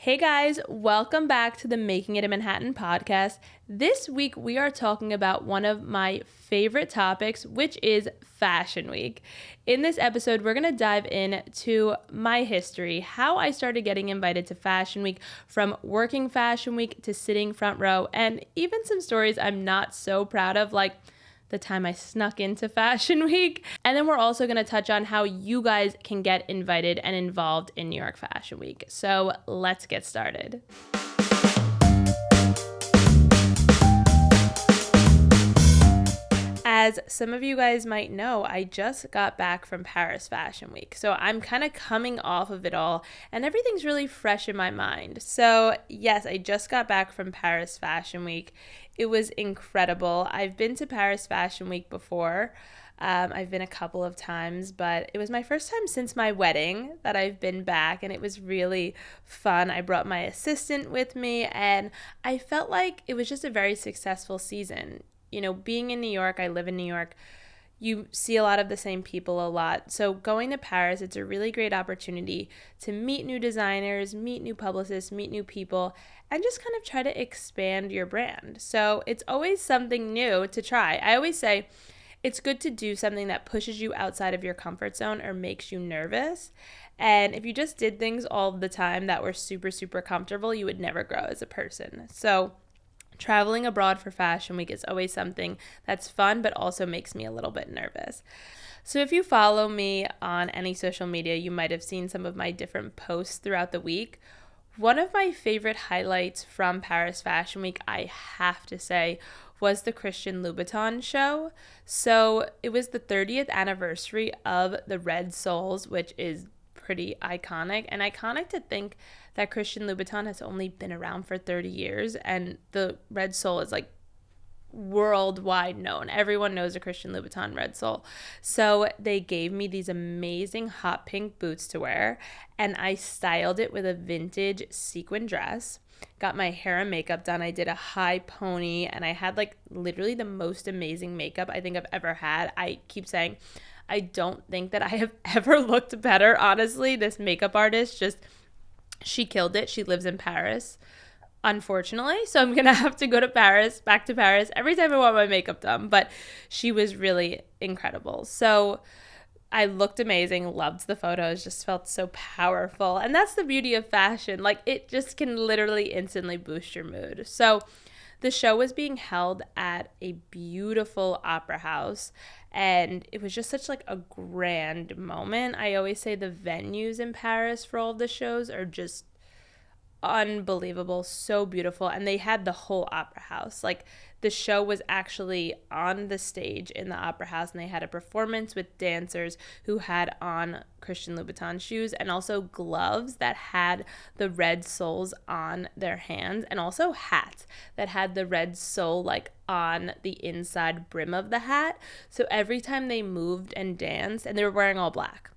Hey guys, welcome back to the Making It in Manhattan podcast. This week we are talking about one of my favorite topics, which is Fashion Week. In this episode, we're going to dive into my history, how I started getting invited to Fashion Week, from working Fashion Week to sitting front row, and even some stories I'm not so proud of, like the time I snuck into Fashion Week. And then we're also going to touch on how you guys can get invited and involved in New York Fashion Week. So let's get started. As some of you guys might know, I just got back from Paris Fashion Week. So I'm kind of coming off of it all and everything's really fresh in my mind. So yes, I just got back from Paris Fashion Week. It was incredible. I've been to Paris Fashion Week before. I've been a couple of times, but it was my first time since my wedding that I've been back, and it was really fun. I brought my assistant with me, and I felt like it was just a very successful season. You know, being in New York, I live in New York, you see a lot of the same people a lot. So going to Paris, it's a really great opportunity to meet new designers, meet new publicists, meet new people, and just kind of try to expand your brand. So it's always something new to try. I always say it's good to do something that pushes you outside of your comfort zone or makes you nervous. And if you just did things all the time that were super, super comfortable, you would never grow as a person. So traveling abroad for Fashion Week is always something that's fun, but also makes me a little bit nervous. So if you follow me on any social media, you might have seen some of my different posts throughout the week. One of my favorite highlights from Paris Fashion Week, I have to say, was the Christian Louboutin show. So it was the 30th anniversary of the Red Soles, which is pretty iconic, and iconic to think that Christian Louboutin has only been around for 30 years and the Red Sole is like worldwide known. Everyone knows a Christian Louboutin Red Sole. So they gave me these amazing hot pink boots to wear, and I styled it with a vintage sequin dress. Got my hair and makeup done. I did a high pony, and I had like literally the most amazing makeup I think I've ever had. I keep saying I don't think that I have ever looked better. Honestly, this makeup artist she killed it. She lives in Paris, unfortunately. So I'm going to have to go to Paris, back to Paris every time I want my makeup done. But she was really incredible. So I looked amazing, loved the photos, just felt so powerful. And that's the beauty of fashion. Like, it just can literally instantly boost your mood. So the show was being held at a beautiful opera house, and it was just such like a grand moment. I always say the venues in Paris for all of the shows are just unbelievable, so beautiful, and they had the whole opera house. Like, the show was actually on the stage in the opera house, and they had a performance with dancers who had on Christian Louboutin shoes and also gloves that had the red soles on their hands, and also hats that had the red sole like on the inside brim of the hat. So every time they moved and danced, and they were wearing all black.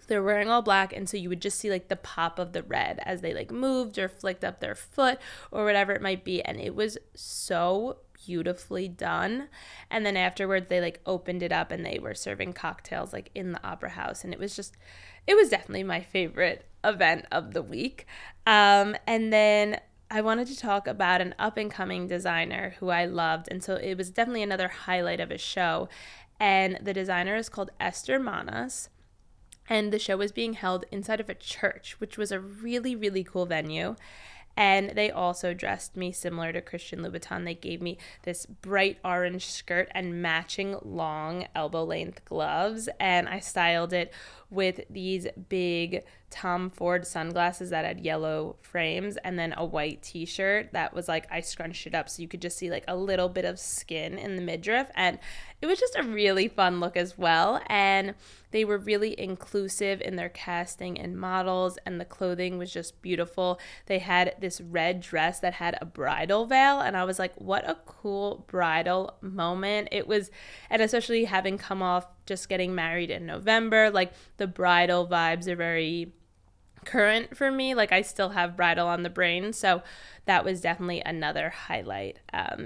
They're wearing all black, and so you would just see like the pop of the red as they like moved or flicked up their foot or whatever it might be, and it was so beautifully done. And then afterwards they like opened it up and they were serving cocktails like in the opera house, and it was definitely my favorite event of the week. And then I wanted to talk about an up-and-coming designer who I loved, and so it was definitely another highlight of his show, and the designer is called Esther Manas. And the show was being held inside of a church, which was a really, really cool venue. And they also dressed me similar to Christian Louboutin. They gave me this bright orange skirt and matching long elbow-length gloves. And I styled it with these big Tom Ford sunglasses that had yellow frames, and then a white t-shirt that was like, I scrunched it up so you could just see like a little bit of skin in the midriff. And it was just a really fun look as well. And they were really inclusive in their casting and models, and the clothing was just beautiful. They had this red dress that had a bridal veil, and I was like, what a cool bridal moment it was. And especially having come off just getting married in November, like the bridal vibes are very current for me. Like, I still have bridal on the brain, so that was definitely another highlight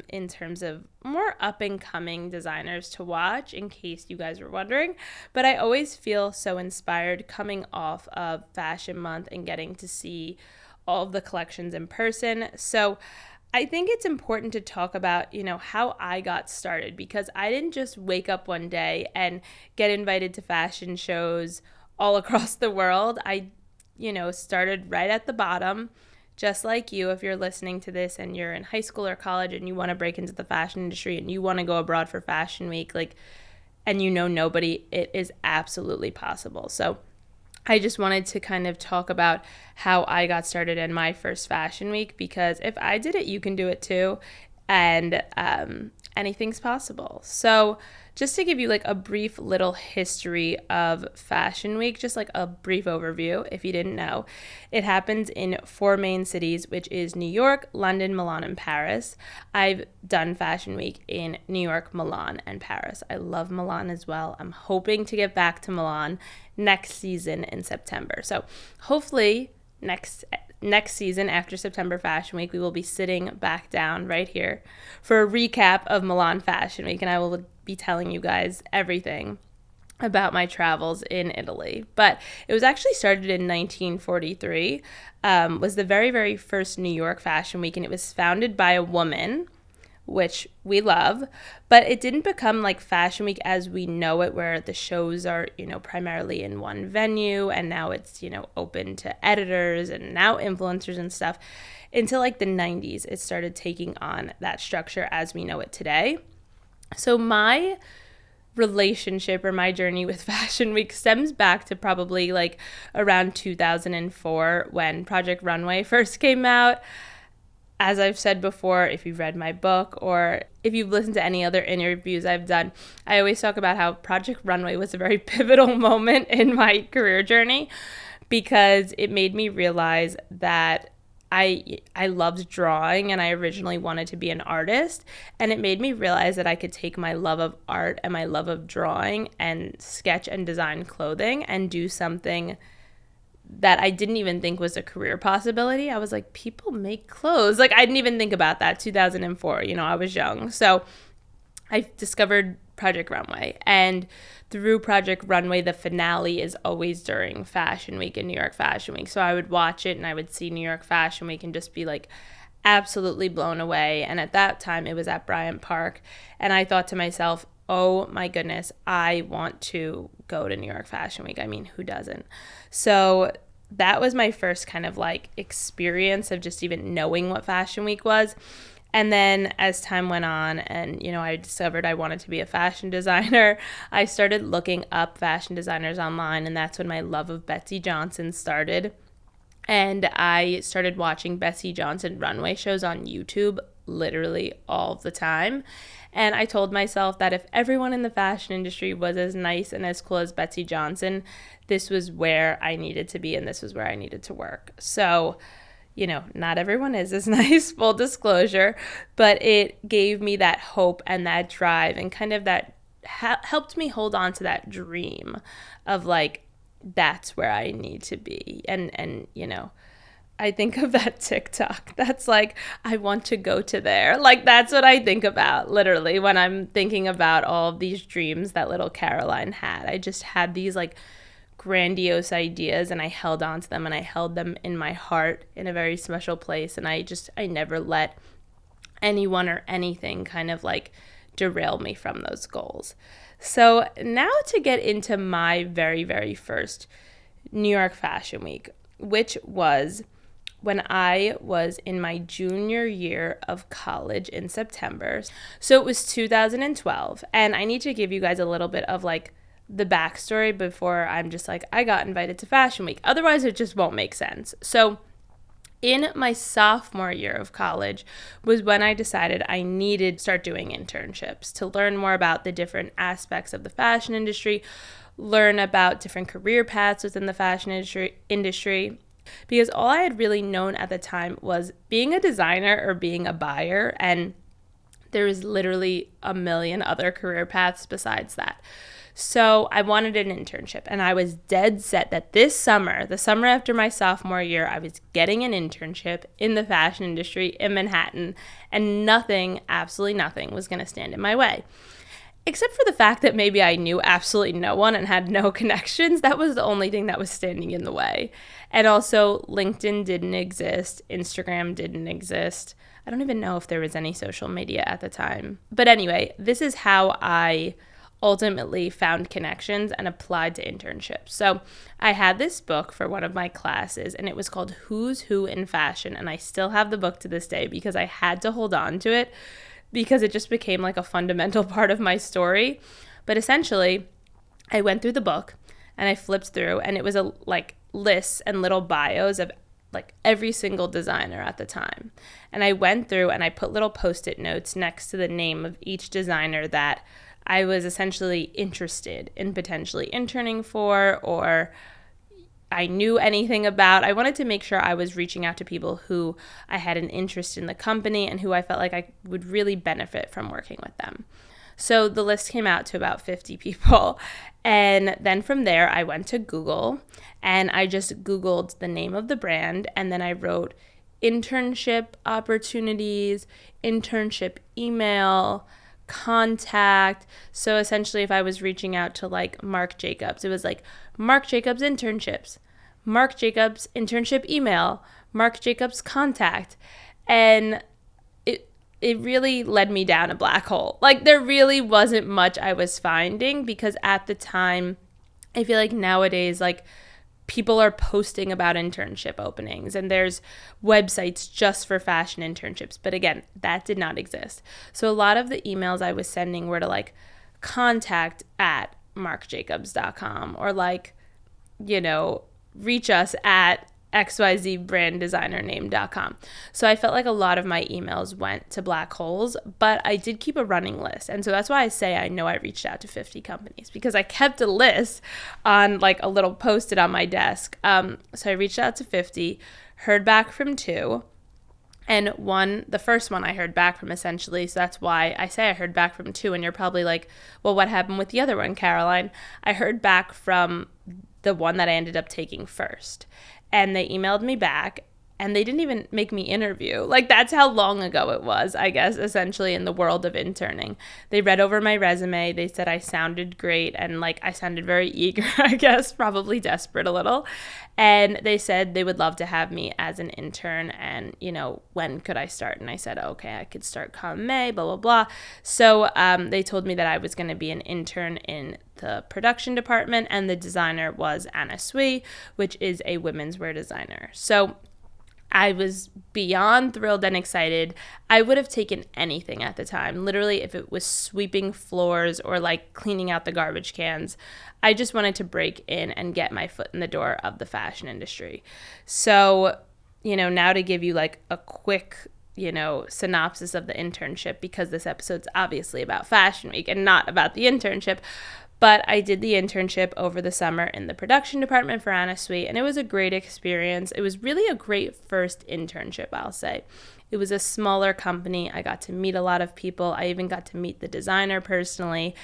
in terms of more up and coming designers to watch, in case you guys were wondering. But I always feel so inspired coming off of Fashion Month and getting to see all of the collections in person. So I think it's important to talk about, how I got started, because I didn't just wake up one day and get invited to fashion shows all across the world. I, started right at the bottom, just like you. If you're listening to this and you're in high school or college and you want to break into the fashion industry and you want to go abroad for Fashion Week, and nobody, it is absolutely possible. So I just wanted to kind of talk about how I got started in my first Fashion Week, because if I did it, you can do it too, and anything's possible. So just to give you a brief little history of Fashion Week, just a brief overview, if you didn't know, it happens in 4 main cities, which is New York, London, Milan, and Paris. I've done Fashion Week in New York, Milan, and Paris. I love Milan as well. I'm hoping to get back to Milan next season in September. So hopefully next season after September Fashion Week, we will be sitting back down right here for a recap of Milan Fashion Week, and I will be telling you guys everything about my travels in Italy. But it was actually started in 1943, was the very, very first New York Fashion Week, and it was founded by a woman, which we love, but it didn't become Fashion Week as we know it, where the shows are, primarily in one venue, and now it's, open to editors and now influencers and stuff. Until the 90s, it started taking on that structure as we know it today. So my relationship or my journey with Fashion Week stems back to probably around 2004 when Project Runway first came out. As I've said before, if you've read my book or if you've listened to any other interviews I've done, I always talk about how Project Runway was a very pivotal moment in my career journey, because it made me realize that I loved drawing, and I originally wanted to be an artist, and it made me realize that I could take my love of art and my love of drawing and sketch and design clothing and do something that I didn't even think was a career possibility. I was like, people make clothes. I didn't even think about that. 2004, I was young. So I discovered Project Runway, and through Project Runway, the finale is always during Fashion Week and New York Fashion Week. So I would watch it and I would see New York Fashion Week and just be absolutely blown away. And at that time, it was at Bryant Park, and I thought to myself, oh my goodness, I want to go to New York Fashion Week. I mean, who doesn't? So that was my first kind of experience of just even knowing what Fashion Week was. And then as time went on and, I discovered I wanted to be a fashion designer, I started looking up fashion designers online, and that's when my love of Betsy Johnson started. And I started watching Betsy Johnson runway shows on YouTube literally all the time. And I told myself that if everyone in the fashion industry was as nice and as cool as Betsy Johnson, this was where I needed to be and this was where I needed to work. So, not everyone is as nice, full disclosure, but it gave me that hope and that drive and kind of that helped me hold on to that dream of that's where I need to be. And I think of that TikTok that's I want to go to there. That's what I think about literally when I'm thinking about all of these dreams that little Caroline had. I just had these grandiose ideas, and I held on to them, and I held them in my heart in a very special place, and I never let anyone or anything kind of derail me from those goals. So now to get into my very, very first New York Fashion Week, which was when I was in my junior year of college in September. So it was 2012, and I need to give you guys a little bit of the backstory before I'm just I got invited to Fashion Week. Otherwise, it just won't make sense. So in my sophomore year of college was when I decided I needed to start doing internships to learn more about the different aspects of the fashion industry, learn about different career paths within the fashion industry, because all I had really known at the time was being a designer or being a buyer, and there is literally a million other career paths besides that. So I wanted an internship, and I was dead set that this summer, the summer after my sophomore year, I was getting an internship in the fashion industry in Manhattan, and nothing, absolutely nothing, was going to stand in my way. Except for the fact that maybe I knew absolutely no one and had no connections. That was the only thing that was standing in the way. And also, LinkedIn didn't exist. Instagram didn't exist. I don't even know if there was any social media at the time. But anyway, this is how I ultimately found connections and applied to internships. So I had this book for one of my classes, and it was called Who's Who in Fashion. And I still have the book to this day because I had to hold on to it because it just became like a fundamental part of my story. But essentially, I went through the book and I flipped through, and it was a like lists and little bios of like every single designer at the time. And I went through and I put little post-it notes next to the name of each designer that I was essentially interested in potentially interning for, or I knew anything about. I wanted to make sure I was reaching out to people who I had an interest in the company and who I felt like I would really benefit from working with them. So the list came out to about 50 people. And then from there, I went to Google and I just Googled the name of the brand. And then I wrote internship opportunities, internship email, contact. So essentially, if I was reaching out to like Marc Jacobs, it was like Marc Jacobs internships, Marc Jacobs internship email, Marc Jacobs contact. And it really led me down a black hole. Like, there really wasn't much I was finding because at the time, I feel like nowadays, like, people are posting about internship openings and there's websites just for fashion internships. But again, that did not exist. So a lot of the emails I was sending were to like contact at marcjacobs.com or like, you know, reach us at xyzbranddesigername.com. So I felt like a lot of my emails went to black holes, but I did keep a running list. And so that's why I say I know I reached out to 50 companies because I kept a list on like a little post-it on my desk. So I reached out to 50, heard back from 2, and the first one I heard back from essentially. So that's why I say I heard back from 2. And you're probably like, well, what happened with the other one, Caroline? I heard back from the one that I ended up taking first. And they emailed me back, and they didn't even make me interview. Like, that's how long ago it was, I guess, essentially in the world of interning. They read over my resume. They said I sounded great, and, like, I sounded very eager, I guess, probably desperate a little. And they said they would love to have me as an intern, and, you know, when could I start? And I said, okay, I could start come May, blah, blah, blah. So they told me that I was going to be an intern in the production department, and the designer was Anna Sui, which is a women's wear designer. So I was beyond thrilled and excited. I would have taken anything at the time. Literally, if it was sweeping floors or like cleaning out the garbage cans, I just wanted to break in and get my foot in the door of the fashion industry. So, you know, now to give you like a quick, you know, synopsis of the internship, because this episode's obviously about Fashion Week and not about the internship. But I did the internship over the summer in the production department for Anna Sui, and it was a great experience. It was really a great first internship, I'll say. It was a smaller company. I got to meet a lot of people. I even got to meet the designer personally,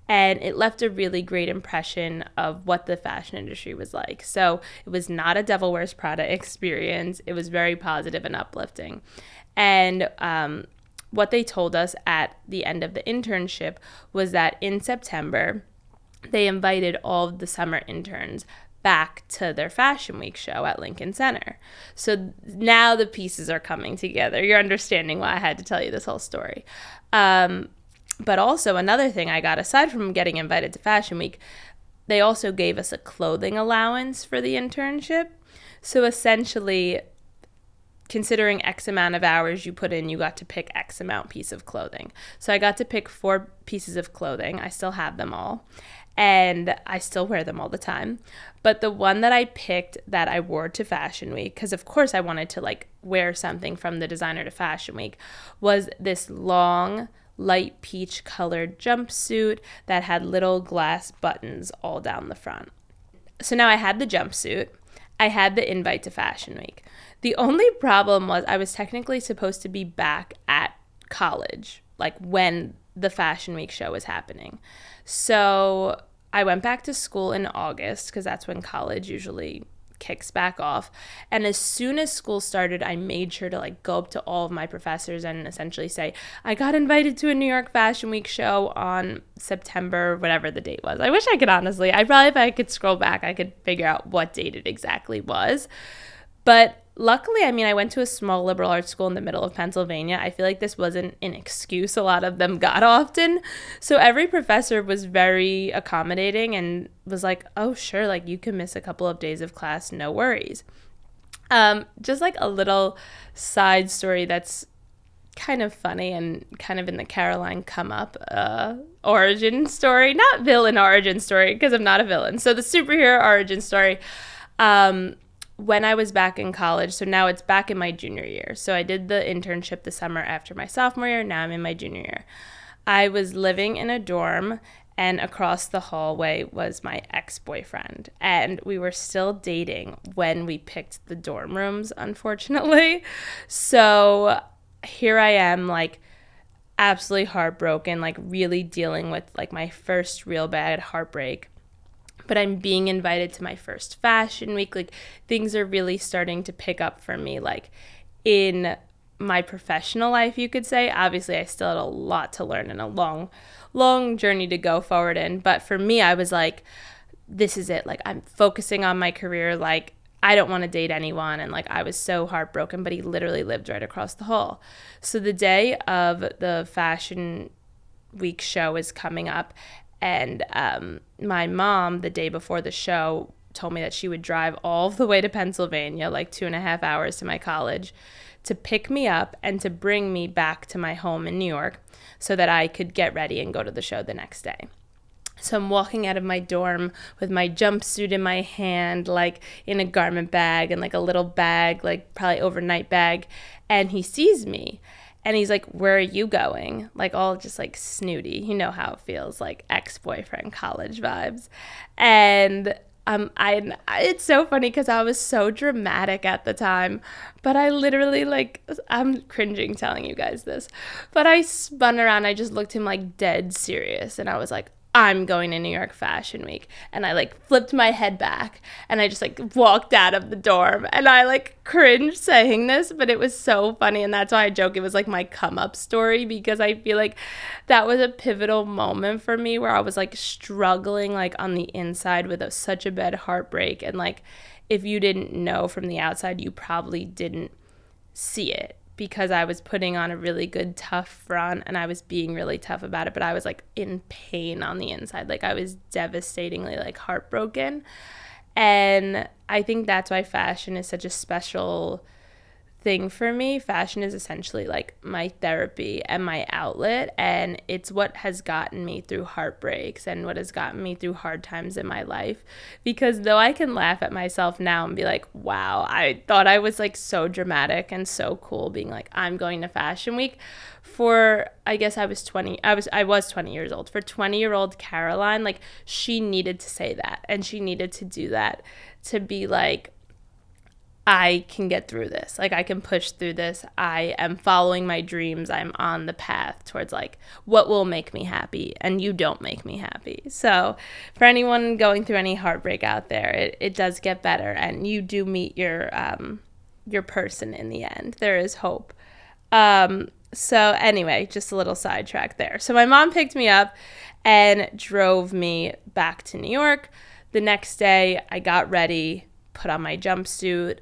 and it left a really great impression of what the fashion industry was like. So it was not a Devil Wears Prada experience. It was very positive and uplifting. And what they told us at the end of the internship was that in September, they invited all of the summer interns back to their Fashion Week show at Lincoln Center. So now the pieces are coming together. You're understanding why I had to tell you this whole story. But also another thing I got, aside from getting invited to Fashion Week, they also gave us a clothing allowance for the internship. So essentially, considering X amount of hours you put in, you got to pick X amount piece of clothing. So I got to pick 4 pieces of clothing. I still have them all. And I still wear them all the time. But the one that I picked that I wore to Fashion Week, because of course I wanted to like wear something from the designer to Fashion Week, was this long, light peach colored jumpsuit that had little glass buttons all down the front. So now I had the jumpsuit. I had the invite to Fashion Week. The only problem was I was technically supposed to be back at college, like when the Fashion Week show was happening. So I went back to school in August because that's when college usually kicks back off. And as soon as school started, I made sure to like go up to all of my professors and essentially say, I got invited to a New York Fashion Week show on September, whatever the date was. I wish I could honestly, if I could scroll back, I could figure out what date it exactly was. But luckily, I mean, I went to a small liberal arts school in the middle of Pennsylvania. I feel like this wasn't an excuse a lot of them got often. So every professor was very accommodating and was like, oh, sure, like you can miss a couple of days of class, no worries. Just like a little side story that's kind of funny and kind of in the Caroline come up origin story, not villain origin story, because I'm not a villain. So the superhero origin story, when I was back in college, so now it's back in my junior year. So I did the internship the summer after my sophomore year. Now I'm in my junior year. I was living in a dorm, and across the hallway was my ex-boyfriend. And we were still dating when we picked the dorm rooms, unfortunately. So here I am, like, absolutely heartbroken, like really dealing with like my first real bad heartbreak. But I'm being invited to my first fashion week. Like, things are really starting to pick up for me, like in my professional life, you could say. Obviously, I still had a lot to learn and a long journey to go forward in. But for me, I was like, this is it. Like, I'm focusing on my career. Like, I don't want to date anyone. And like, I was so heartbroken, but he literally lived right across the hall. So the day of the fashion week show is coming up. And my mom, the day before the show, told me that she would drive all the way to Pennsylvania, like 2.5 hours to my college, to pick me up and to bring me back to my home in New York so that I could get ready and go to the show the next day. So I'm walking out of my dorm with my jumpsuit in my hand, like in a garment bag and like a little bag, like probably overnight bag. And he sees me. And he's like, where are you going? Like, all just like snooty. You know how it feels, like ex-boyfriend college vibes. And it's so funny because I was so dramatic at the time. But I literally, like, I'm cringing telling you guys this. But I spun around. I just looked at him like dead serious. And I was like, I'm going to New York Fashion Week. And I like flipped my head back and I just like walked out of the dorm, and I like cringed saying this, but it was so funny. And that's why I joke it was like my come up story, because I feel like that was a pivotal moment for me where I was like struggling like on the inside with such a bad heartbreak. And like, if you didn't know from the outside, you probably didn't see it, because I was putting on a really good, tough front and I was being really tough about it, but I was like in pain on the inside. Like, I was devastatingly like heartbroken. And I think that's why fashion is such a special thing for me. Fashion is essentially like my therapy and my outlet, and it's what has gotten me through heartbreaks and what has gotten me through hard times in my life. Because though I can laugh at myself now and be like, wow, I thought I was like so dramatic and so cool being like, I'm going to Fashion Week. For, I guess I was 20 years old. For 20-year-old Caroline, like, she needed to say that, and she needed to do that to be like, I can get through this. Like, I can push through this. I am following my dreams. I'm on the path towards like what will make me happy, and you don't make me happy. So for anyone going through any heartbreak out there, it does get better, and you do meet your person in the end. There is hope. So anyway, just a little sidetrack there. So my mom picked me up and drove me back to New York. The next day I got ready, put on my jumpsuit,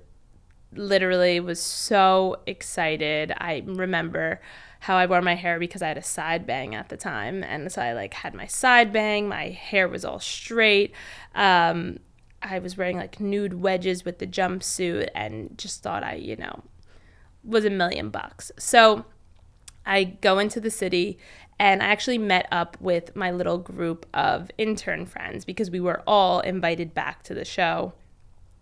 literally was so excited. I remember how I wore my hair because I had a side bang at the time. And so I like had my side bang, my hair was all straight. I was wearing like nude wedges with the jumpsuit and just thought I, was $1,000,000. So I go into the city and I actually met up with my little group of intern friends because we were all invited back to the show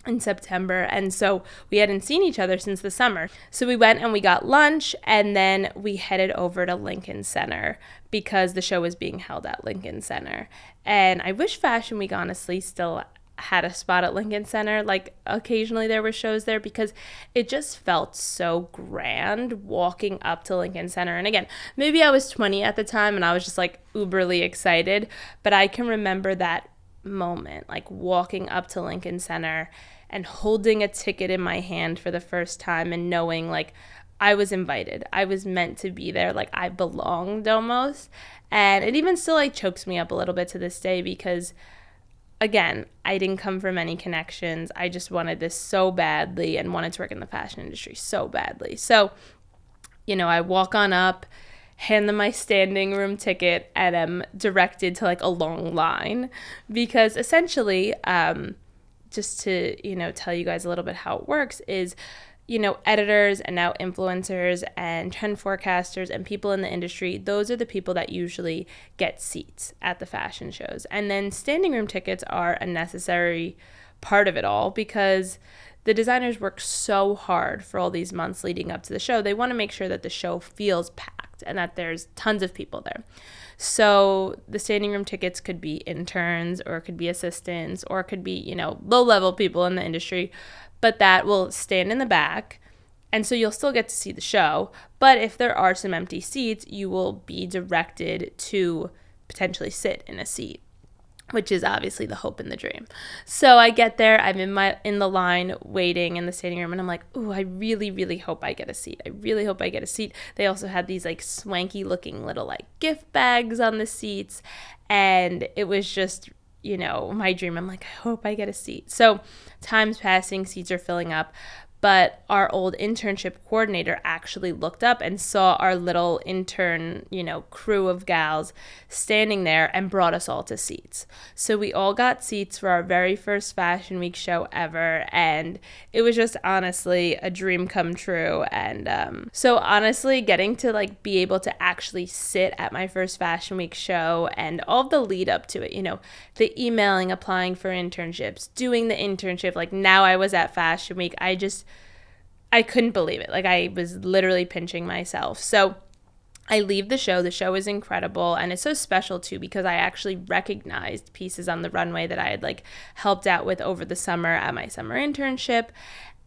in September, and so we hadn't seen each other since the summer. So we went and we got lunch, and then we headed over to Lincoln Center because the show was being held at Lincoln Center. And I wish Fashion Week honestly still had a spot at Lincoln Center. Like, occasionally there were shows there because it just felt so grand walking up to Lincoln Center. And again, maybe I was 20 at the time and I was just like uberly excited, but I can remember that moment, like walking up to Lincoln Center and holding a ticket in my hand for the first time and knowing like I was invited. I was meant to be there. Like I belonged almost. And it even still like chokes me up a little bit to this day because again, I didn't come from any connections. I just wanted this so badly and wanted to work in the fashion industry so badly. So, I walk on up, hand them my standing room ticket, and am directed to like a long line because essentially, just to, tell you guys a little bit how it works is, editors and now influencers and trend forecasters and people in the industry, those are the people that usually get seats at the fashion shows. And then standing room tickets are a necessary part of it all because the designers work so hard for all these months leading up to the show. They want to make sure that the show feels packed and that there's tons of people there. So the standing room tickets could be interns or it could be assistants or it could be, low-level people in the industry, but that will stand in the back. And so you'll still get to see the show. But if there are some empty seats, you will be directed to potentially sit in a seat, which is obviously the hope and the dream. So I get there, I'm in the line waiting in the standing room, and I'm like, ooh, I really, really hope I get a seat. I really hope I get a seat. They also had these like swanky looking little like gift bags on the seats, and it was just, my dream. I'm like, I hope I get a seat. So time's passing, seats are filling up. But our old internship coordinator actually looked up and saw our little intern, crew of gals standing there and brought us all to seats. So we all got seats for our very first Fashion Week show ever. And it was just honestly a dream come true. And so honestly, getting to like be able to actually sit at my first Fashion Week show and all the lead up to it, the emailing, applying for internships, doing the internship, like now I was at Fashion Week. I couldn't believe it. Like I was literally pinching myself. So I leave the show. The show is incredible. And it's so special too, because I actually recognized pieces on the runway that I had like helped out with over the summer at my summer internship.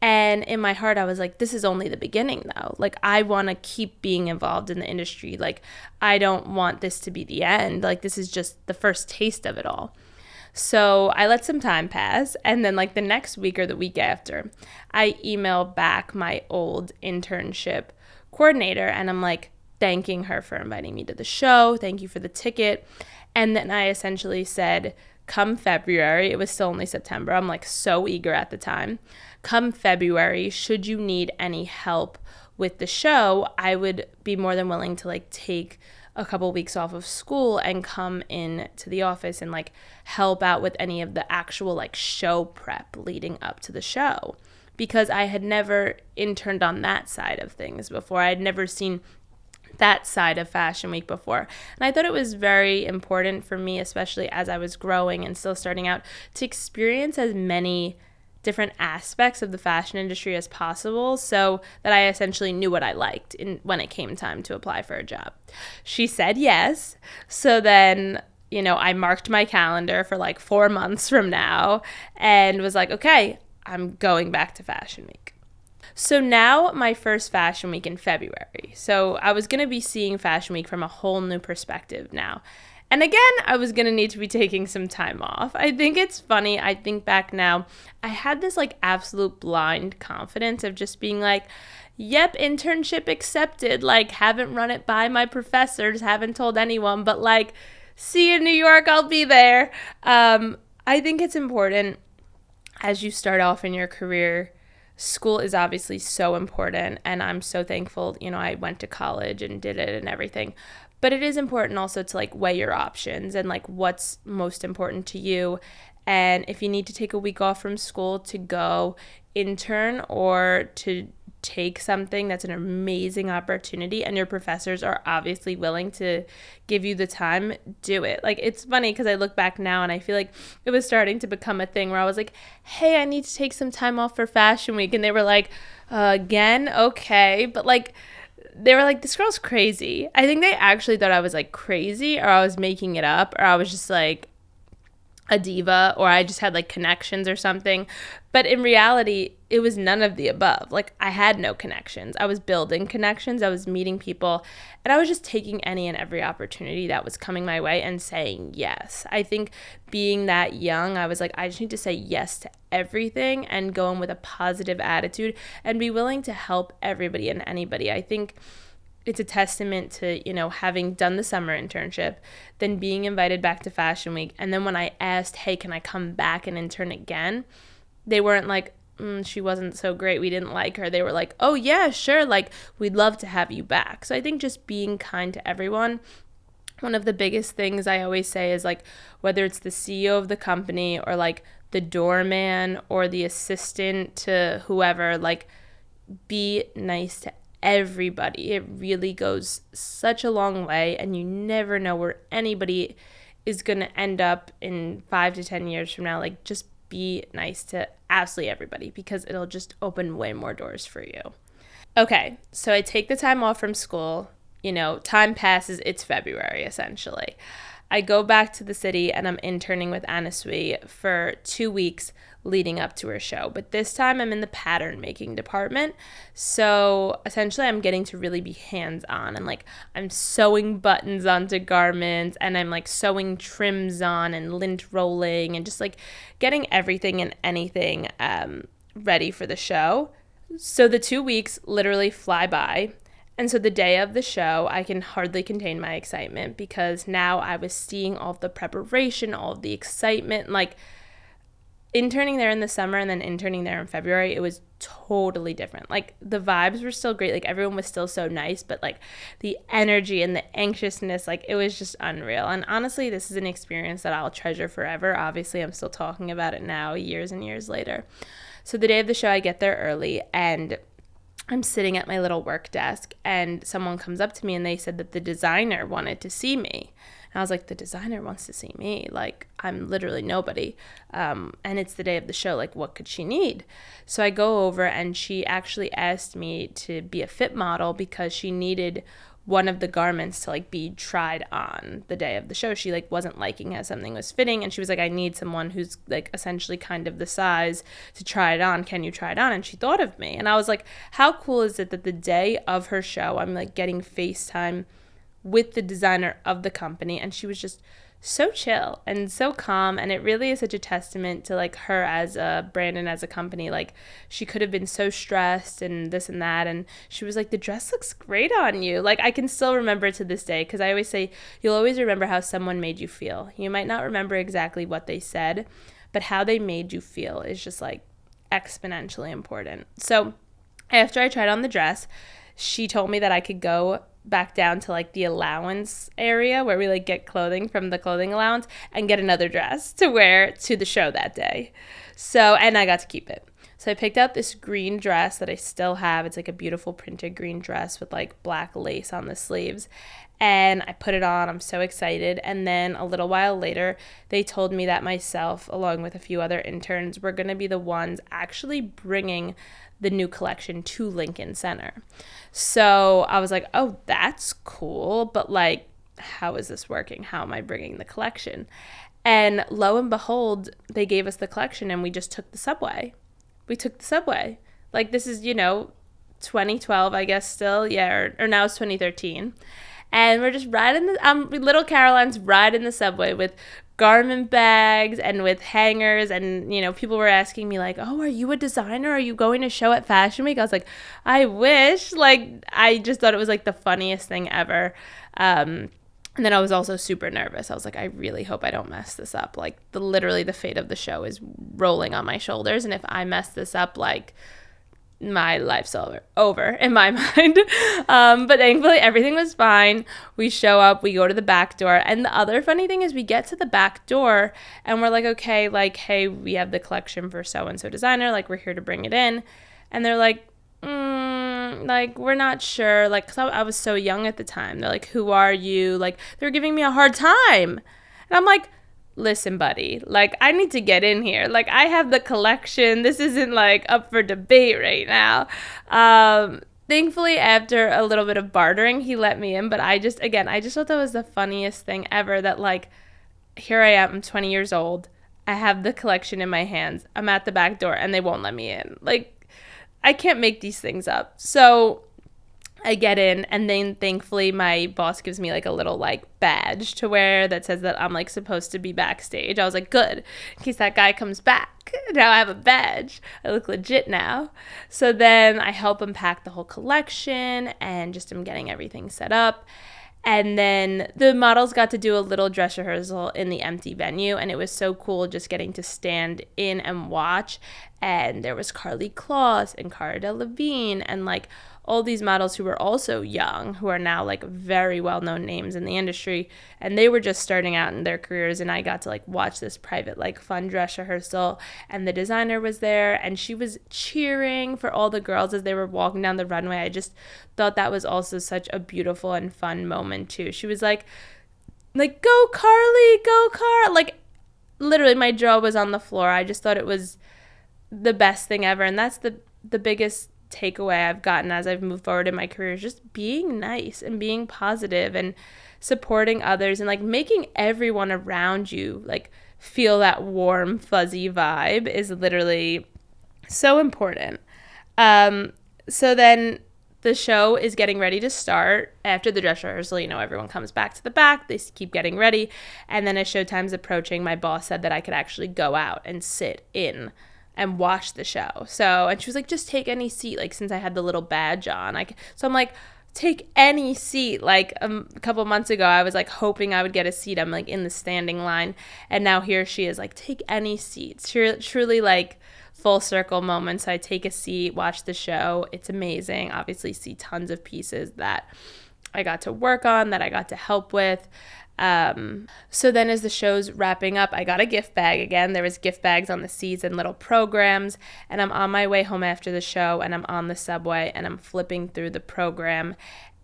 And in my heart, I was like, this is only the beginning though. Like I want to keep being involved in the industry. Like I don't want this to be the end. Like this is just the first taste of it all. So I let some time pass, and then like the next week or the week after, I emailed back my old internship coordinator, and I'm like thanking her for inviting me to the show. Thank you for the ticket. And then I essentially said, come February, it was still only September. I'm like so eager at the time. Come February, should you need any help with the show, I would be more than willing to like take a couple weeks off of school and come in to the office and like help out with any of the actual like show prep leading up to the show, because I had never interned on that side of things before. I had never seen that side of Fashion Week before. And I thought it was very important for me, especially as I was growing and still starting out, to experience as many different aspects of the fashion industry as possible so that I essentially knew what I liked when it came time to apply for a job. She said yes. So then, I marked my calendar for like 4 months from now and was like, okay, I'm going back to Fashion Week. So now my first Fashion Week in February. So I was going to be seeing Fashion Week from a whole new perspective now. And again, I was going to need to be taking some time off. I think it's funny. I think back now, I had this like absolute blind confidence of just being like, yep, internship accepted. Like, haven't run it by my professors, haven't told anyone, but like, see you in New York, I'll be there. I think it's important as you start off in your career. School is obviously so important, and I'm so thankful, I went to college and did it and everything. But it is important also to like weigh your options and like what's most important to you. And if you need to take a week off from school to go intern or to take something that's an amazing opportunity and your professors are obviously willing to give you the time, do it. Like, it's funny because I look back now and I feel like it was starting to become a thing where I was like, hey, I need to take some time off for Fashion Week. And they were like, again, okay. But like, they were like, this girl's crazy. I think they actually thought I was like crazy, or I was making it up, or I was just like a diva, or I just had like connections or something. But in reality, it was none of the above. Like, I had no connections. I was building connections. I was meeting people, and I was just taking any and every opportunity that was coming my way and saying yes. I think being that young, I was like, I just need to say yes to everything and go in with a positive attitude and be willing to help everybody and anybody. I think it's a testament to, having done the summer internship, then being invited back to Fashion Week. And then when I asked, hey, can I come back and intern again? They weren't like, she wasn't so great, we didn't like her. They were like, oh yeah, sure, like, we'd love to have you back. So I think just being kind to everyone. One of the biggest things I always say is, like, whether it's the CEO of the company or like the doorman or the assistant to whoever, like, be nice to everybody. It really goes such a long way, and you never know where anybody is going to end up in 5 to 10 years from now. Like, just be nice to absolutely everybody, because it'll just open way more doors for you. Okay, so I take the time off from school. Time passes. It's February, essentially. I go back to the city, and I'm interning with Anna Sui for 2 weeks leading up to her show. But this time I'm in the pattern making department. So essentially I'm getting to really be hands-on, and like, I'm sewing buttons onto garments, and I'm like sewing trims on and lint rolling, and just like getting everything and anything ready for the show. So the 2 weeks literally fly by. And so the day of the show, I can hardly contain my excitement, because now I was seeing all of the preparation, all of the excitement. Like, interning there in the summer and then interning there in February, it was totally different. Like, the vibes were still great. Like, everyone was still so nice, but like the energy and the anxiousness, like, it was just unreal. And honestly, this is an experience that I'll treasure forever. Obviously, I'm still talking about it now, years and years later. So the day of the show, I get there early, and I'm sitting at my little work desk, and someone comes up to me and they said that the designer wanted to see me. And I was like, the designer wants to see me? Like, I'm literally nobody. And it's the day of the show. Like, what could she need? So I go over, and she actually asked me to be a fit model because she needed one of the garments to like be tried on the day of the show. She like wasn't liking how something was fitting, and she was like, I need someone who's like essentially kind of the size to try it on. Can you try it on? And she thought of me. And I was like, how cool is it that the day of her show, I'm like getting FaceTime with the designer of the company, and she was just so chill and so calm. And it really is such a testament to like her as a brand and as a company. Like, she could have been so stressed and this and that, and she was like, the dress looks great on you. Like, I can still remember to this day, because I always say, you'll always remember how someone made you feel. You might not remember exactly what they said, but how they made you feel is just like exponentially important. So after I tried on the dress, she told me that I could go back down to like the allowance area where we like get clothing from the clothing allowance and get another dress to wear to the show that day. So, and I got to keep it. So I picked out this green dress that I still have. It's like a beautiful printed green dress with like black lace on the sleeves. And I put it on. I'm so excited. And then a little while later, they told me that myself, along with a few other interns, were going to be the ones actually bringing the new collection to Lincoln Center. So I was like, oh, that's cool. But like, how is this working? How am I bringing the collection? And lo and behold, they gave us the collection, and we just took the subway. We took the subway. Like, this is, 2012, I guess still. Yeah, or now it's 2013. And we're just riding little Caroline's riding the subway with garment bags and with hangers, and people were asking me like, oh, are you a designer? Are you going to show at Fashion Week? I was like, I wish. Like, I just thought it was like the funniest thing ever. And then I was also super nervous. I was like, I really hope I don't mess this up. Like, literally the fate of the show is rolling on my shoulders, and if I mess this up, like, my life's over in my mind. But thankfully everything was fine. We show up, we go to the back door, and the other funny thing is we get to the back door and we're like, okay, like, hey, we have the collection for so-and-so designer, like, we're here to bring it in. And they're like, like, we're not sure, like, 'cause I was so young at the time. They're like, who are you? Like, they're giving me a hard time. And I'm like, listen, buddy, like, I need to get in here. Like, I have the collection. This isn't like up for debate right now. Thankfully, after a little bit of bartering, he let me in. But I just thought that was the funniest thing ever, that like, here I am, I'm 20 years old. I have the collection in my hands. I'm at the back door and they won't let me in. Like, I can't make these things up. So I get in, and then thankfully my boss gives me like a little like badge to wear that says that I'm like supposed to be backstage. I was like, good, in case that guy comes back. Now I have a badge. I look legit now. So then I help him pack the whole collection and just am getting everything set up. And then the models got to do a little dress rehearsal in the empty venue, and it was so cool just getting to stand in and watch. And there was Carly Kloss and Cara Delevingne and like all these models who were also young, who are now like very well-known names in the industry, and they were just starting out in their careers, and I got to like watch this private like fun dress rehearsal, and the designer was there, and she was cheering for all the girls as they were walking down the runway. I just thought that was also such a beautiful and fun moment too. She was like go Carly, go Car, like literally my jaw was on the floor. I just thought it was the best thing ever, and that's the biggest takeaway I've gotten as I've moved forward in my career is just being nice and being positive and supporting others and like making everyone around you like feel that warm, fuzzy vibe is literally so important. So then the show is getting ready to start. After the dress rehearsal, everyone comes back to the back. They keep getting ready. And then as showtime's approaching, my boss said that I could actually go out and sit in and watch the show. And she was like, just take any seat, like since I had the little badge on. So I'm like, take any seat. Like a couple months ago, I was like hoping I would get a seat. I'm like in the standing line. And now here she is like, take any seats. Truly like full circle moment. So I take a seat, watch the show. It's amazing. Obviously see tons of pieces that I got to work on, that I got to help with. So then as the show's wrapping up, I got a gift bag again. There was gift bags on the seats and little programs, and I'm on my way home after the show, and I'm on the subway, and I'm flipping through the program,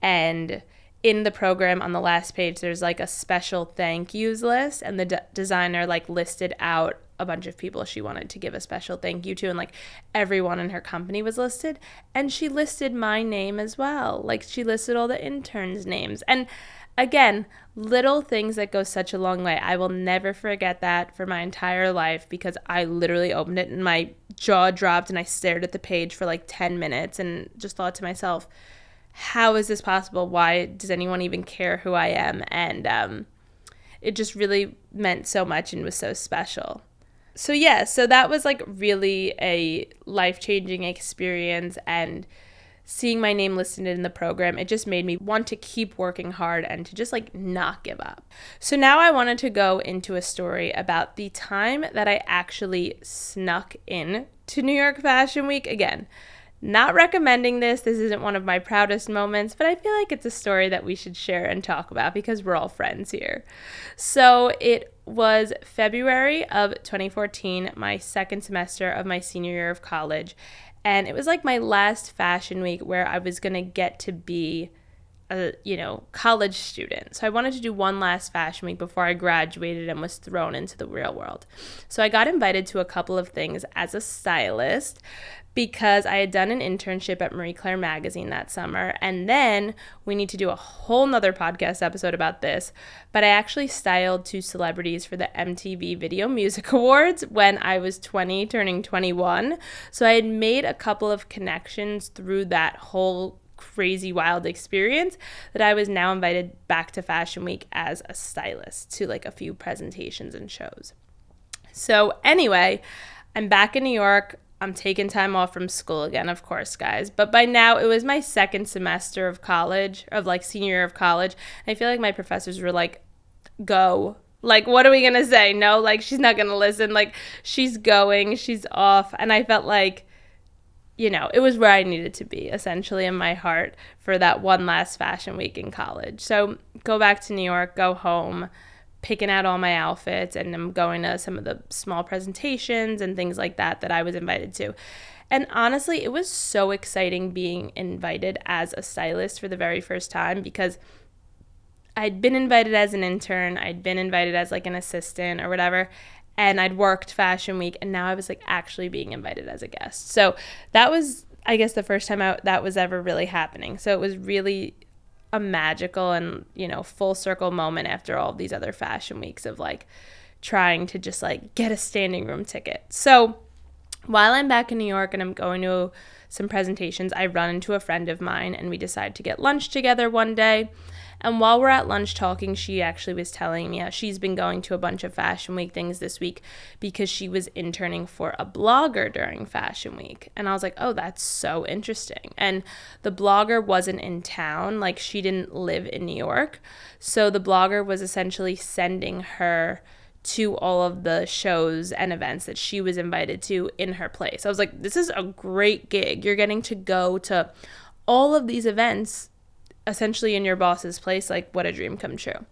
and in the program on the last page, there's like a special thank yous list, and the designer like listed out a bunch of people she wanted to give a special thank you to, and like everyone in her company was listed, and she listed my name as well. Like she listed all the interns' names, and again, little things that go such a long way. I will never forget that for my entire life because I literally opened it and my jaw dropped and I stared at the page for like 10 minutes and just thought to myself, how is this possible? Why does anyone even care who I am? And it just really meant so much and was so special. So that was like really a life-changing experience, and seeing my name listed in the program, it just made me want to keep working hard and to just like not give up. So now I wanted to go into a story about the time that I actually snuck in to New York Fashion Week. Again, not recommending this. This isn't one of my proudest moments, but I feel like it's a story that we should share and talk about because we're all friends here. So it was February of 2014, my second semester of my senior year of college. And it was like my last fashion week where I was going to get to be a, college student. So I wanted to do one last fashion week before I graduated and was thrown into the real world. So I got invited to a couple of things as a stylist because I had done an internship at Marie Claire magazine that summer. And then we need to do a whole nother podcast episode about this, but I actually styled 2 celebrities for the MTV Video Music Awards when I was 20, turning 21. So I had made a couple of connections through that whole crazy wild experience that I was now invited back to Fashion Week as a stylist to like a few presentations and shows. So anyway, I'm back in New York. I'm taking time off from school again, of course, guys. But by now, it was my second semester of college, of like senior year of college. I feel like my professors were like, go. Like, what are we going to say? No, like, she's not going to listen. Like, she's going, she's off. And I felt like, it was where I needed to be, essentially, in my heart for that one last fashion week in college. So go back to New York, go home, picking out all my outfits, and I'm going to some of the small presentations and things like that I was invited to. And honestly, it was so exciting being invited as a stylist for the very first time because I'd been invited as an intern, I'd been invited as like an assistant or whatever, and I'd worked Fashion Week, and now I was like actually being invited as a guest. So that was, I guess, the first time that was ever really happening. So it was really a magical and, full circle moment after all these other fashion weeks of like trying to just like get a standing room ticket. So while I'm back in New York and I'm going to some presentations, I run into a friend of mine and we decide to get lunch together one day. And while we're at lunch talking, she actually was telling me how she's been going to a bunch of Fashion Week things this week because she was interning for a blogger during Fashion Week. And I was like, oh, that's so interesting. And the blogger wasn't in town, like she didn't live in New York. So the blogger was essentially sending her to all of the shows and events that she was invited to in her place. I was like, this is a great gig. You're getting to go to all of these events essentially in your boss's place. Like, what a dream come true.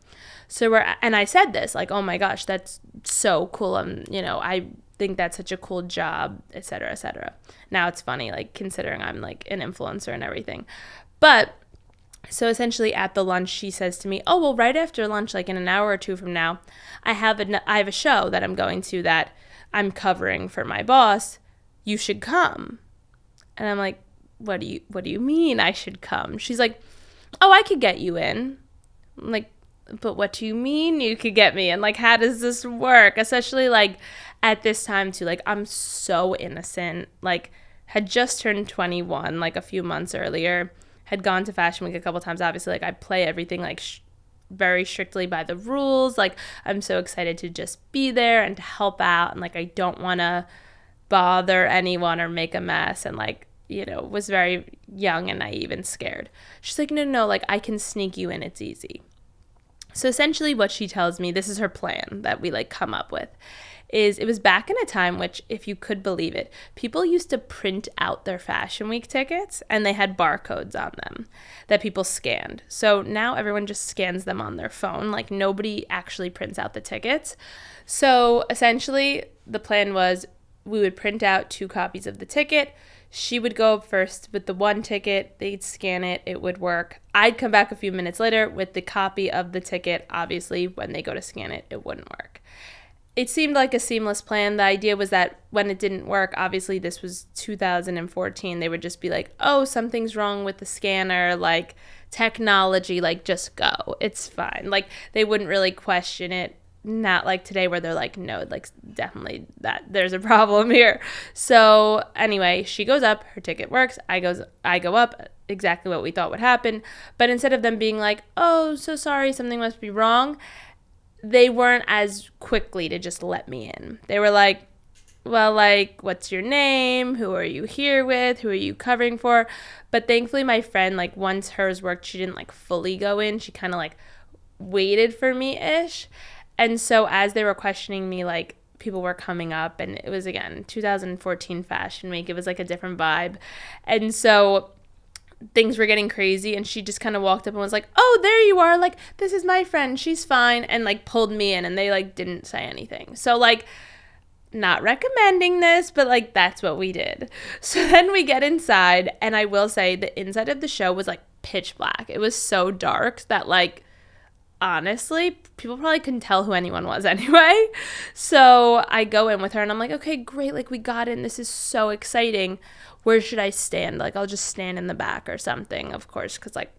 So and I said this, like, oh my gosh, that's so cool. I think that's such a cool job, et cetera, et cetera. Now it's funny, like, considering I'm like an influencer and everything. But so essentially at the lunch, she says to me, oh, well, right after lunch, like in an hour or two from now, I have a show that I'm going to that I'm covering for my boss. You should come. And I'm like, what do you mean I should come? She's like, oh, I could get you in. I'm like, but what do you mean you could get me in? Like, how does this work? Especially like at this time too, like I'm so innocent, like had just turned 21 like a few months earlier, had gone to Fashion Week a couple times. Obviously, like I play everything like very strictly by the rules. Like I'm so excited to just be there and to help out. And like, I don't want to bother anyone or make a mess. And like, was very young and naive and scared. She's like, no, like I can sneak you in. It's easy. So essentially what she tells me, this is her plan that we like come up with, is it was back in a time which, if you could believe it, people used to print out their Fashion Week tickets and they had barcodes on them that people scanned. So now everyone just scans them on their phone. Like nobody actually prints out the tickets. So essentially the plan was we would print out 2 copies of the ticket. She would go up first with the 1 ticket. They'd scan it. It would work. I'd come back a few minutes later with the copy of the ticket. Obviously, when they go to scan it, it wouldn't work. It seemed like a seamless plan. The idea was that when it didn't work, obviously this was 2014, they would just be like, oh, something's wrong with the scanner, like technology, like just go. It's fine. Like they wouldn't really question it. Not like today where they're like, no, like definitely that there's a problem here. So anyway, she goes up, her ticket works. I go up, exactly what we thought would happen. But instead of them being like, oh, so sorry, something must be wrong, they weren't as quickly to just let me in. They were like, well, like, what's your name? Who are you here with? Who are you covering for? But thankfully my friend, like once hers worked, she didn't like fully go in. She kind of like waited for me-ish. And so as they were questioning me, like people were coming up, and it was, again, 2014 Fashion Week. It was like a different vibe. And so things were getting crazy, and she just kind of walked up and was like, oh, there you are. Like, this is my friend. She's fine. And like pulled me in, and they like didn't say anything. So like, not recommending this, but like that's what we did. So then we get inside, and I will say the inside of the show was like pitch black. It was so dark that like, honestly, people probably couldn't tell who anyone was anyway. So I go in with her and I'm like, okay, great. Like we got in. This is so exciting. Where should I stand? Like I'll just stand in the back or something, of course, because like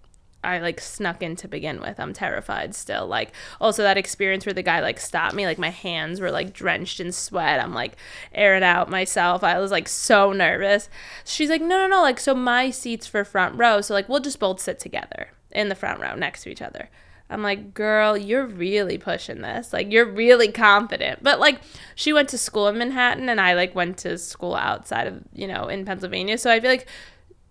I like snuck in to begin with. I'm terrified still. Like also that experience where the guy like stopped me, like my hands were like drenched in sweat. I'm like airing out myself. I was like so nervous. She's like, no. Like, so my seat's for front row. So like, we'll just both sit together in the front row next to each other. I'm like, girl, you're really pushing this. Like, you're really confident. But, like, she went to school in Manhattan, and I, like, went to school outside of, in Pennsylvania. So I feel like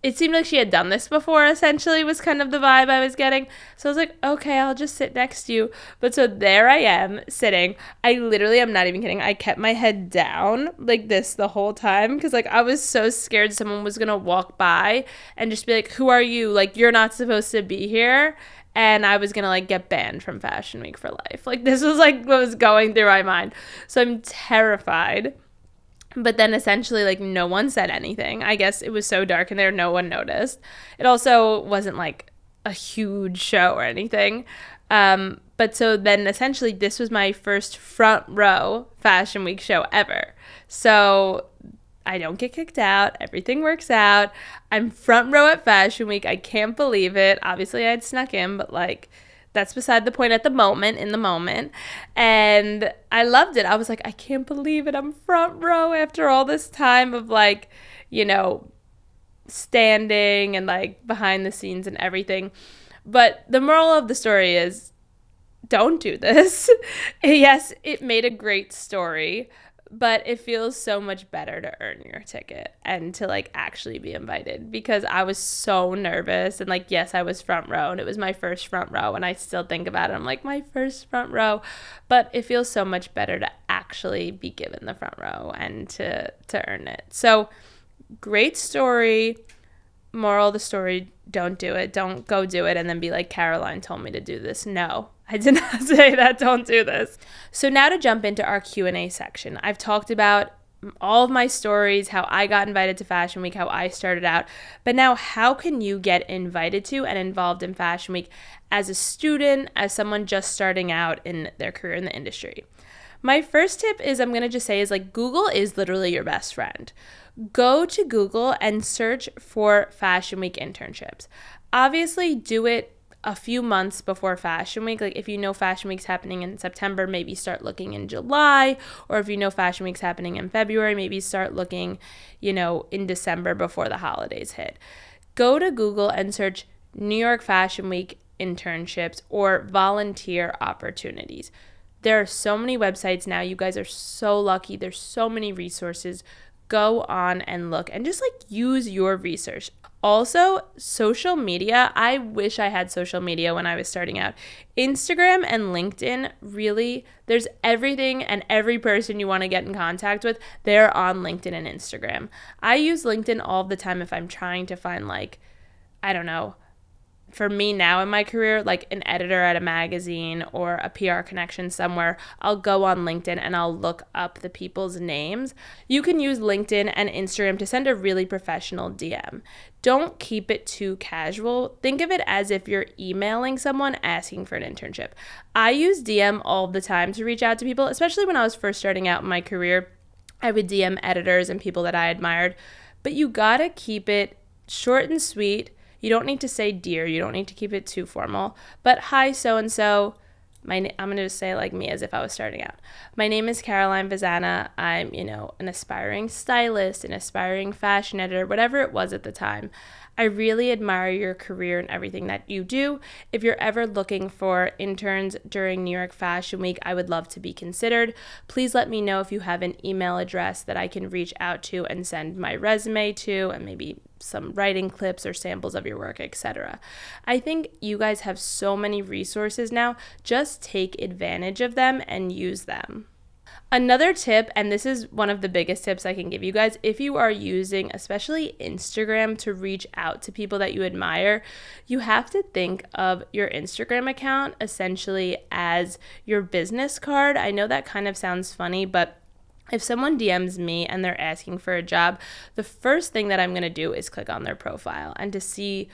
it seemed like she had done this before, essentially, was kind of the vibe I was getting. So I was like, okay, I'll just sit next to you. But so there I am, sitting. I literally, I'm not even kidding, I kept my head down like this the whole time because, like, I was so scared someone was going to walk by and just be like, who are you? Like, you're not supposed to be here. And I was going to, like, get banned from Fashion Week for life. Like, this was, like, what was going through my mind. So I'm terrified. But then essentially, like, no one said anything. I guess it was so dark in there, no one noticed. It also wasn't, like, a huge show or anything. But so then essentially this was my first front row Fashion Week show ever. So I don't get kicked out. Everything works out. I'm front row at Fashion Week. I can't believe it. Obviously, I'd snuck in, but, like, that's beside the point at the moment, in the moment. And I loved it. I was like, I can't believe it. I'm front row after all this time of, like, standing and like behind the scenes and everything. But the moral of the story is, don't do this. Yes, it made a great story, but it feels so much better to earn your ticket and to like actually be invited, because I was so nervous. And like, yes, I was front row and it was my first front row, and I still think about it. I'm like, my first front row, but it feels so much better to actually be given the front row and to earn it. So great story. Moral of the story, don't do it. Don't go do it and then be like, Caroline told me to do this. No, I did not say that. Don't do this. So now to jump into our Q&A section. I've talked about all of my stories, how I got invited to Fashion Week, how I started out. But now, how can you get invited to and involved in Fashion Week as a student, as someone just starting out in their career in the industry? My first tip is, I'm going to just say, is like, Google is literally your best friend. Go to Google and search for Fashion Week internships. Obviously, do it a few months before Fashion Week. Like, if you know Fashion Week's happening in September, maybe start looking in July. Or if you know Fashion Week's happening in February, maybe start looking, in December before the holidays hit. Go to Google and search New York Fashion Week internships or volunteer opportunities. There are so many websites now. You guys are so lucky. There's so many resources. Go on and look and just like use your research. Also, social media. I wish I had social media when I was starting out. Instagram and LinkedIn, really, there's everything and every person you want to get in contact with, they're on LinkedIn and Instagram. I use LinkedIn all the time if I'm trying to find for me now in my career, like an editor at a magazine or a PR connection somewhere, I'll go on LinkedIn and I'll look up the people's names. You can use LinkedIn and Instagram to send a really professional DM. Don't keep it too casual. Think of it as if you're emailing someone asking for an internship. I use DM all the time to reach out to people, especially when I was first starting out in my career. I would DM editors and people that I admired, but you gotta keep it short and sweet. You don't need to say dear. You don't need to keep it too formal. But hi, so-and-so. I'm going to just say it like me as if I was starting out. My name is Caroline Vazzana. I'm, an aspiring stylist, an aspiring fashion editor, whatever it was at the time. I really admire your career and everything that you do. If you're ever looking for interns during New York Fashion Week, I would love to be considered. Please let me know if you have an email address that I can reach out to and send my resume to, and maybe some writing clips or samples of your work, etc. I think you guys have so many resources now. Just take advantage of them and use them. Another tip, and this is one of the biggest tips I can give you guys, if you are using especially Instagram to reach out to people that you admire, you have to think of your Instagram account essentially as your business card. I know that kind of sounds funny, but if someone DMs me and they're asking for a job, the first thing that I'm going to do is click on their profile and to see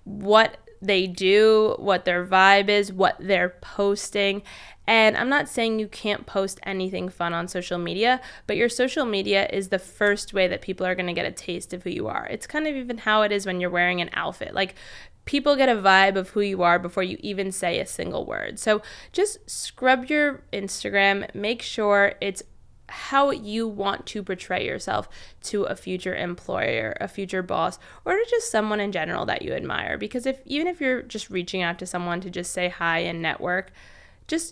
what they do, what their vibe is, what they're posting. And I'm not saying you can't post anything fun on social media, but your social media is the first way that people are going to get a taste of who you are. It's kind of even how it is when you're wearing an outfit. Like, people get a vibe of who you are before you even say a single word. So just scrub your Instagram, make sure it's how you want to portray yourself to a future employer, a future boss, or to just someone in general that you admire. Because even if you're just reaching out to someone to just say hi and network,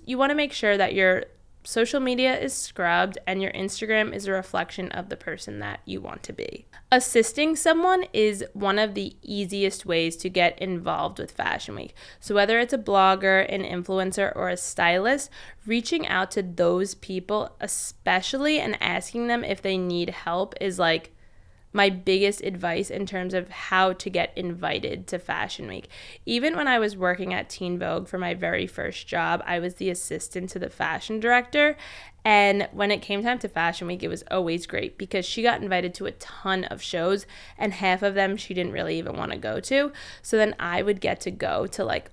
you want to make sure that your social media is scrubbed and your Instagram is a reflection of the person that you want to be. Assisting someone is one of the easiest ways to get involved with Fashion Week. So whether it's a blogger, an influencer, or a stylist, reaching out to those people especially and asking them if they need help is like my biggest advice in terms of how to get invited to Fashion Week. Even when I was working at Teen Vogue for my very first job, I was the assistant to the fashion director. And when it came time to Fashion Week, it was always great because she got invited to a ton of shows and half of them she didn't really even want to go to. So then I would get to go to like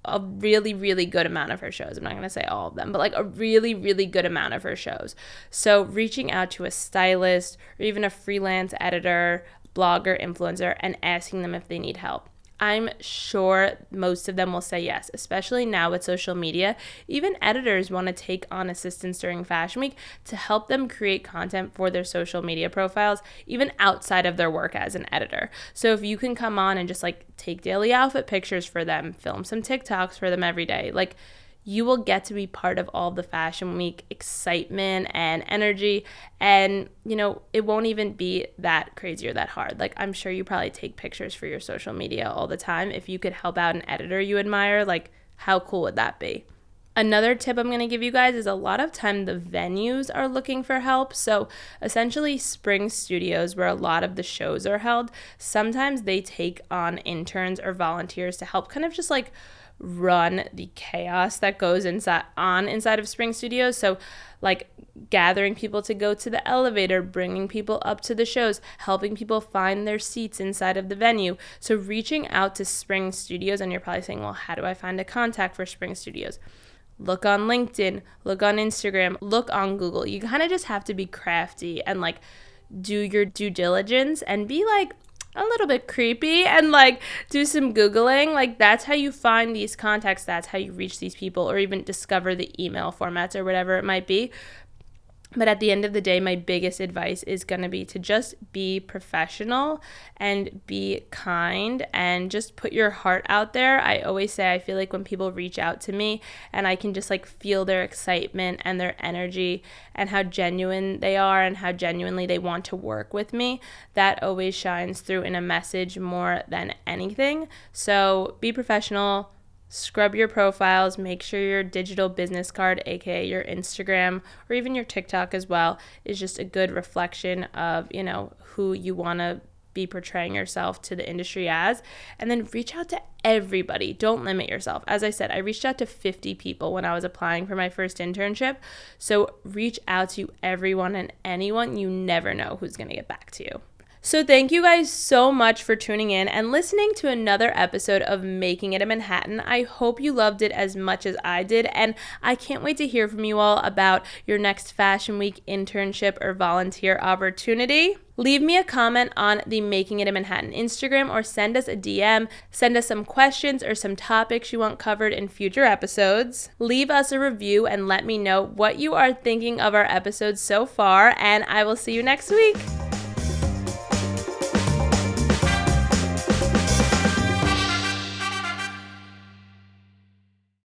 a really, really good amount of her shows. I'm not going to say all of them, but like a really, really good amount of her shows. So reaching out to a stylist or even a freelance editor, blogger, influencer, and asking them if they need help. I'm sure most of them will say yes, especially now with social media. Even editors want to take on assistants during Fashion Week to help them create content for their social media profiles, even outside of their work as an editor. So if you can come on and just like take daily outfit pictures for them, film some TikToks for them every day, like you will get to be part of all the Fashion Week excitement and energy. And, you know, it won't even be that crazy or that hard. Like, I'm sure you probably take pictures for your social media all the time. If you could help out an editor you admire, like, how cool would that be? Another tip I'm going to give you guys is a lot of time the venues are looking for help. So essentially Spring Studios, where a lot of the shows are held, sometimes they take on interns or volunteers to help kind of just like run the chaos that goes inside of Spring Studios. So like gathering people to go to the elevator, bringing people up to the shows, helping people find their seats inside of the venue. So reaching out to Spring Studios, and you're probably saying, well, how do I find a contact for Spring Studios? Look on LinkedIn, look on Instagram, look on Google. You kind of just have to be crafty and like do your due diligence and be like a little bit creepy and like do some Googling. Like that's how you find these contacts. That's how you reach these people or even discover the email formats or whatever it might be. But at the end of the day, my biggest advice is going to be to just be professional and be kind and just put your heart out there. I always say I feel like when people reach out to me and I can just like feel their excitement and their energy and how genuine they are and how genuinely they want to work with me, that always shines through in a message more than anything. So be professional. Scrub your profiles, make sure your digital business card, aka your Instagram or even your TikTok as well, is just a good reflection of, you know, who you want to be portraying yourself to the industry as. And then reach out to everybody. Don't limit yourself. As I said, I reached out to 50 people when I was applying for my first internship. So reach out to everyone and anyone. You never know who's going to get back to you. So thank you guys so much for tuning in and listening to another episode of Making It in Manhattan. I hope you loved it as much as I did, and I can't wait to hear from you all about your next Fashion Week internship or volunteer opportunity. Leave me a comment on the Making It in Manhattan Instagram or send us a DM. Send us some questions or some topics you want covered in future episodes. Leave us a review and let me know what you are thinking of our episodes so far, and I will see you next week.